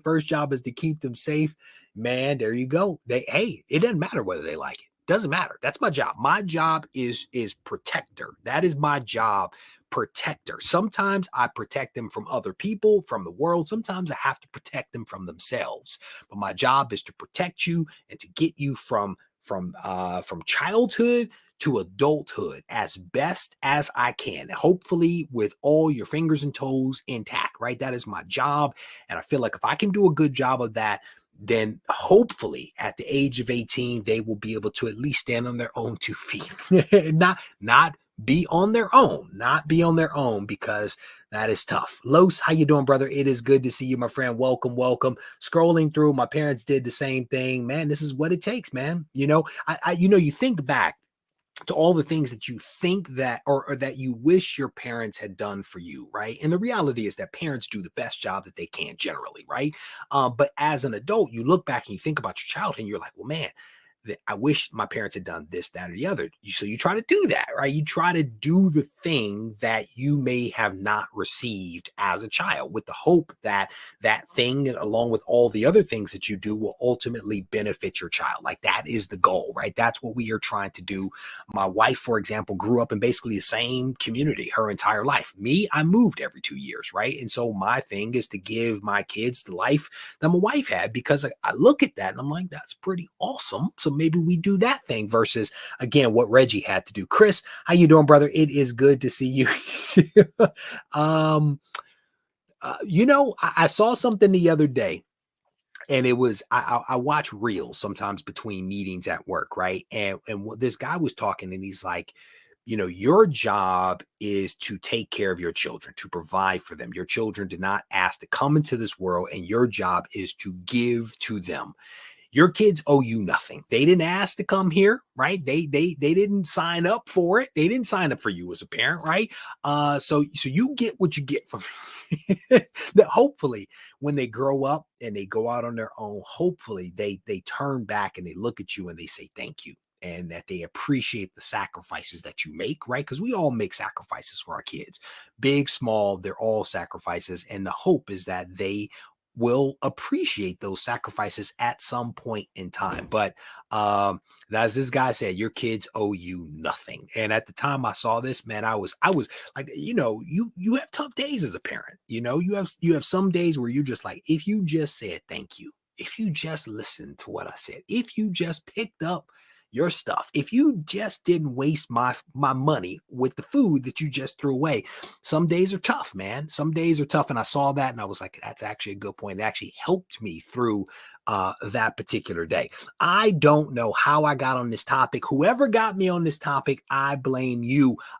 first job is to keep them safe, man, there you go. Hey, it doesn't matter whether they like it. Doesn't matter. That's my job. My job is protector. That is my job, protector. Sometimes I protect them from other people, from the world. Sometimes I have to protect them from themselves. But my job is to protect you and to get you from childhood to adulthood as best as I can, hopefully with all your fingers and toes intact, right? That is my job. And I feel like if I can do a good job of that, then hopefully at the age of 18, they will be able to at least stand on their own 2 feet, not be on their own, because that is tough. Los, how you doing, brother? It is good to see you, my friend. Welcome, welcome. Scrolling through, my parents did the same thing, man. This is what it takes, man. You think back to all the things that you think that or that you wish your parents had done for you, right? And the reality is that parents do the best job that they can generally, right? But as an adult, you look back and you think about your childhood and you're like, well, man, I wish my parents had done this, that, or the other. So you try to do that, right? You try to do the thing that you may have not received as a child with the hope that that thing, along with all the other things that you do, will ultimately benefit your child. Like that is the goal, right? That's what we are trying to do. My wife, for example, grew up in basically the same community her entire life. Me, I moved every 2 years, right? And so my thing is to give my kids the life that my wife had, because I look at that and I'm like, that's pretty awesome. So maybe we do that thing versus, again, what Reggie had to do. Chris, how you doing, brother? It is good to see you. I saw something the other day, and it was I watch reels sometimes between meetings at work, right? And this guy was talking, and he's like, your job is to take care of your children, to provide for them. Your children did not ask to come into this world, and your job is to give to them. Your kids owe you nothing. They didn't ask to come here, right? They didn't sign up for it. They didn't sign up for you as a parent, right? So you get what you get from that. Hopefully, when they grow up and they go out on their own, hopefully they turn back and they look at you and they say thank you, and that they appreciate the sacrifices that you make, right? Because we all make sacrifices for our kids, big, small, they're all sacrifices. And the hope is that they will appreciate those sacrifices at some point in time. But as this guy said, your kids owe you nothing. And at the time I saw this, man, I was like, you have tough days as a parent. You have some days where you just like, if you just said thank you, if you just listened to what I said, if you just picked up your stuff, if you just didn't waste my money with the food that you just threw away. Some days are tough, man. Some days are tough. And I saw that and I was like, that's actually a good point. It actually helped me through that particular day. I don't know how I got on this topic. Whoever got me on this topic, I blame you.